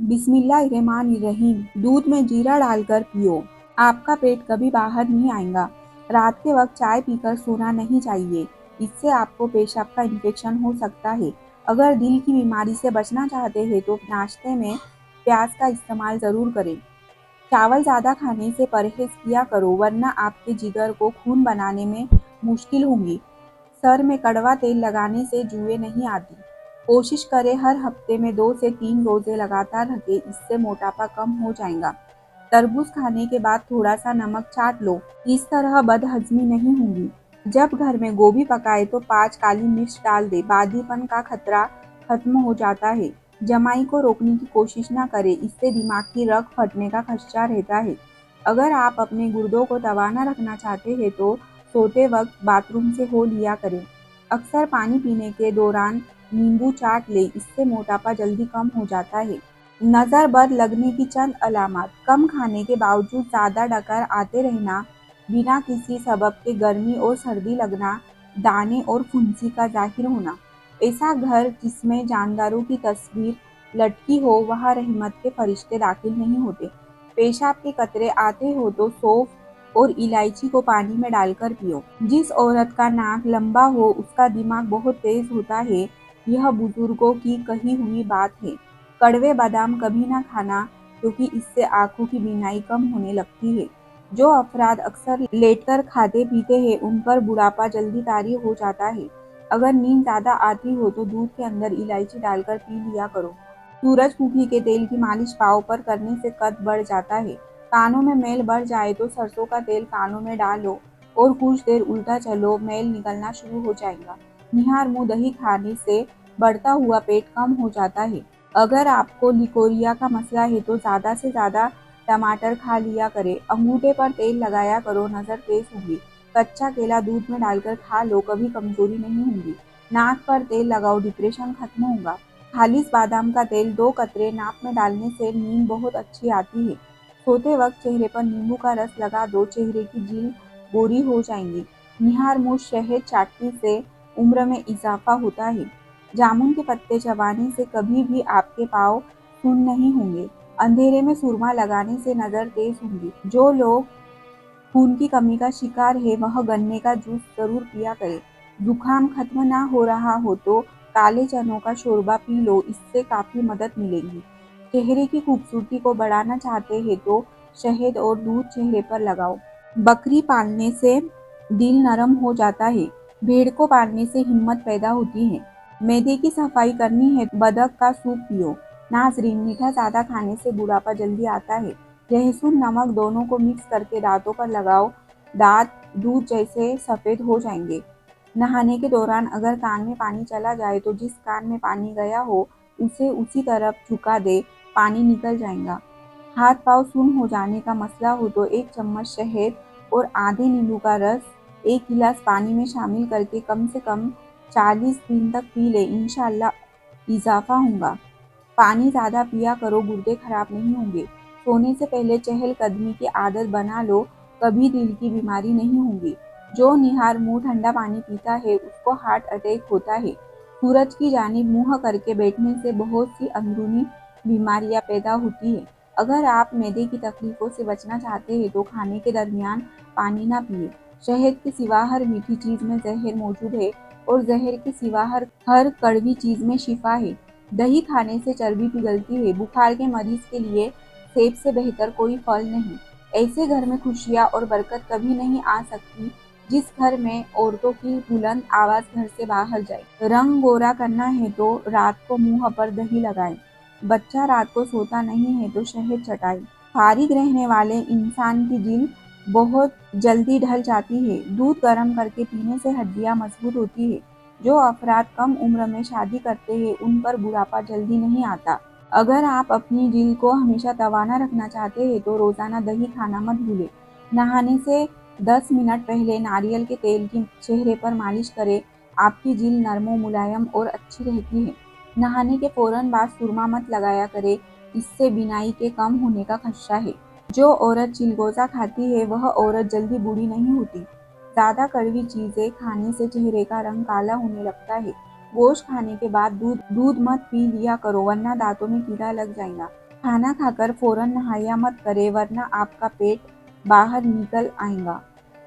बिस्मिल्लाहिर्रहमानिर्रहीम। दूध में जीरा डालकर पियो, आपका पेट कभी बाहर नहीं आएगा। रात के वक्त चाय पीकर सोना नहीं चाहिए, इससे आपको पेशाब का इन्फेक्शन हो सकता है। अगर दिल की बीमारी से बचना चाहते हैं तो नाश्ते में प्याज का इस्तेमाल ज़रूर करें। चावल ज़्यादा खाने से परहेज किया करो, वरना आपके जिगर को खून बनाने में मुश्किल होगी। सर में कड़वा तेल लगाने से जुएं नहीं आती। कोशिश करें हर हफ्ते में 2 से 3 रोजे लगातार रखें, इससे मोटापा कम हो जाएगा। तरबूज खाने के बाद थोड़ा सा नमक चाट लो, इस तरह बदहजमी नहीं होगी। जब घर में गोभी पकाए तो 5 काली मिर्च डाल दे, बादीपन का खतरा खत्म हो जाता है। जमाई को रोकने की कोशिश न करें, इससे दिमाग की रग फटने का खदशा रहता है। अगर आप अपने गुर्दों को तवाना रखना चाहते हैं तो सोते वक्त बाथरूम से हो लिया करें। अक्सर पानी पीने के दौरान नींबू चाट लें, इससे मोटापा जल्दी कम हो जाता है। नज़र बद लगने की चंद अलामत: कम खाने के बावजूद ज़्यादा डकार आते रहना, बिना किसी सबब के गर्मी और सर्दी लगना, दाने और फुंसी का जाहिर होना। ऐसा घर जिसमें जानदारों की तस्वीर लटकी हो, वहाँ रहमत के फरिश्ते दाखिल नहीं होते। पेशाब के कतरे आते हो तो सौंफ और इलायची को पानी में डालकर पियो। जिस औरत का नाक लंबा हो उसका दिमाग बहुत तेज होता है, यह बुजुर्गों की कही हुई बात है। कड़वे बादाम कभी ना खाना, क्योंकि इससे आंखों की बीनाई कम होने लगती है। जो अफराद अक्सर लेटकर खाते पीते हैं उन पर बुढ़ापा जल्दी तारी हो जाता है। अगर नींद ज़्यादा आती हो तो दूध के अंदर इलायची डालकर पी लिया करो। सूरजमुखी के तेल की मालिश पाँव पर करने से कद बढ़ जाता है। कानों में मैल बढ़ जाए तो सरसों का तेल कानों में डालो और कुछ देर उल्टा चलो, मैल निकलना शुरू हो जाएगा। निहार मुंह दही खाने से बढ़ता हुआ पेट कम हो जाता है। अगर आपको लिकोरिया का मसला है तो ज़्यादा से ज़्यादा टमाटर खा लिया करें। अंगूठे पर तेल लगाया करो, नज़र तेज होगी। कच्चा केला दूध में डालकर खा लो, कभी कमजोरी नहीं होगी। नाक पर तेल लगाओ, डिप्रेशन खत्म होगा। खालिस बादाम का तेल 2 कतरे नाक में डालने से नींद बहुत अच्छी आती है। सोते वक्त चेहरे पर नींबू का रस लगा दो, चेहरे की झील गोरी हो जाएंगी। निहार मुंह शहद चाटने से उम्र में इजाफा होता है। जामुन के पत्ते चबाने से कभी भी आपके पाँव सुन्न नहीं होंगे। अंधेरे में सुरमा लगाने से नज़र तेज होगी। जो लोग खून की कमी का शिकार है वह गन्ने का जूस जरूर पिया करे। जुकाम खत्म ना हो रहा हो तो काले चनों का शोरबा पी लो, इससे काफी मदद मिलेगी। चेहरे की खूबसूरती को बढ़ाना चाहते हैं तो शहद और दूध चेहरे पर लगाओ। बकरी पालने से दिल नरम हो जाता है, भेड़ को पालने से हिम्मत पैदा होती है। मैदे की सफाई करनी है तो बदक का सूप पियो। नाजरीन, मीठा ज्यादा खाने से बुढ़ापा जल्दी आता है। लहसुन नमक दोनों को मिक्स करके दांतों पर लगाओ, दांत दूध जैसे सफेद हो जाएंगे। नहाने के दौरान अगर कान में पानी चला जाए तो जिस कान में पानी गया हो उसे उसी तरफ झुका दे, पानी निकल जाएगा। हाथ पाँव सुन्न हो जाने का मसला हो तो 1 चम्मच शहद और आधे नींबू का रस 1 गिलास पानी में शामिल करके कम से कम 40 दिन तक पी ले, इंशाअल्लाह इजाफा होगा। पानी ज़्यादा पिया करो, गुर्दे खराब नहीं होंगे। सोने से पहले चहलकदमी की आदत बना लो, कभी दिल की बीमारी नहीं होगी। जो निहार मुंह ठंडा पानी पीता है उसको हार्ट अटैक होता है। सूरज की जानिब मुंह करके बैठने से बहुत सी अंदरूनी बीमारियां पैदा होती है। अगर आप मैदे की तकलीफों से बचना चाहते हैं तो खाने के दरमियान पानी ना पिए। शहद के सिवा हर मीठी चीज में जहर मौजूद है और जहर के सिवा हर कड़वी चीज में शिफा है। दही खाने से चर्बी पिघलती है। बुखार के मरीज के लिए सेब से बेहतर कोई फल नहीं। ऐसे घर में खुशियाँ और बरकत कभी नहीं आ सकती जिस घर में औरतों की बुलंद आवाज घर से बाहर जाए। रंग गोरा करना है तो रात को मुंह पर दही लगाएं। बच्चा रात को सोता नहीं है तो शहद चटाएं। फारिग रहने वाले इंसान की दिल बहुत जल्दी ढल जाती है। दूध गर्म करके पीने से हड्डियां मजबूत होती है। जो अफराद कम उम्र में शादी करते हैं उन पर बुढ़ापा जल्दी नहीं आता। अगर आप अपनी दिल को हमेशा तवाना रखना चाहते हैं तो रोजाना दही खाना मत भूलें। नहाने से 10 मिनट पहले नारियल के तेल की चेहरे पर मालिश करें, आपकी दिल नरम मुलायम और अच्छी रहती है। नहाने के फौरन बाद सुरमा मत लगाया करें, इससे बिनाई के कम होने का खदशा है। जो औरत चिलगोजा खाती है वह औरत जल्दी बूढ़ी नहीं होती। ज़्यादा कड़वी चीज़ें खाने से चेहरे का रंग काला होने लगता है। गोश्त खाने के बाद दूध दूध मत पी लिया करो, वरना दांतों में कीड़ा लग जाएगा। खाना खाकर फौरन नहाया मत करें वरना आपका पेट बाहर निकल आएगा।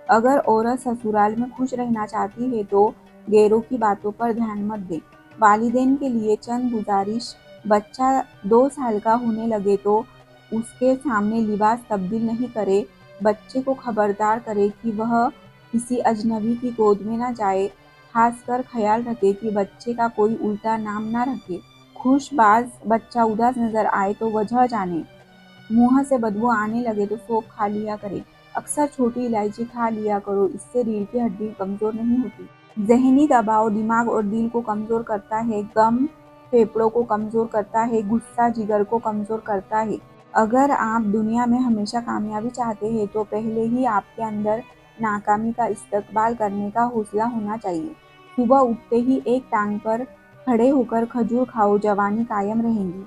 अगर औरत ससुराल में खुश रहना चाहती है तो गैरों की बातों पर ध्यान मत दें। वालिदैन के लिए चंद गुजारिश, बच्चा 2 साल का होने लगे तो उसके सामने लिबास तब्दील नहीं करें। बच्चे को खबरदार करें कि वह किसी अजनबी की गोद में न जाए। खासकर ख्याल रखें कि बच्चे का कोई उल्टा नाम न रखे। खुशबाज बच्चा उदास नजर आए तो वजह जानें। मुंह से बदबू आने लगे तो सौंफ खा लिया करें। अक्सर छोटी इलायची खा लिया करो, इससे रीढ़ की हड्डी कमजोर नहीं होती। ज़हनी दबाव दिमाग और दिल को कमजोर करता है, गम फेफड़ों को कमजोर करता है, गुस्सा जिगर को कमजोर करता है। अगर आप दुनिया में हमेशा कामयाबी चाहते हैं तो पहले ही आपके अंदर नाकामी का इस्तकबाल करने का हौसला होना चाहिए। सुबह उठते ही एक टांग पर खड़े होकर खजूर खाओ, जवानी कायम रहेगी।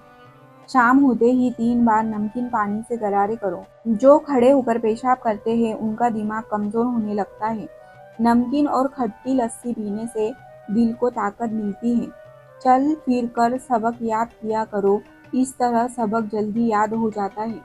शाम होते ही 3 बार नमकीन पानी से गरारे करो। जो खड़े होकर पेशाब करते हैं उनका दिमाग कमजोर होने लगता है। नमकीन और खट्टी लस्सी पीने से दिल को ताकत मिलती है। चल फिर कर सबक याद किया करो, इस तरह सबक जल्दी याद हो जाता है।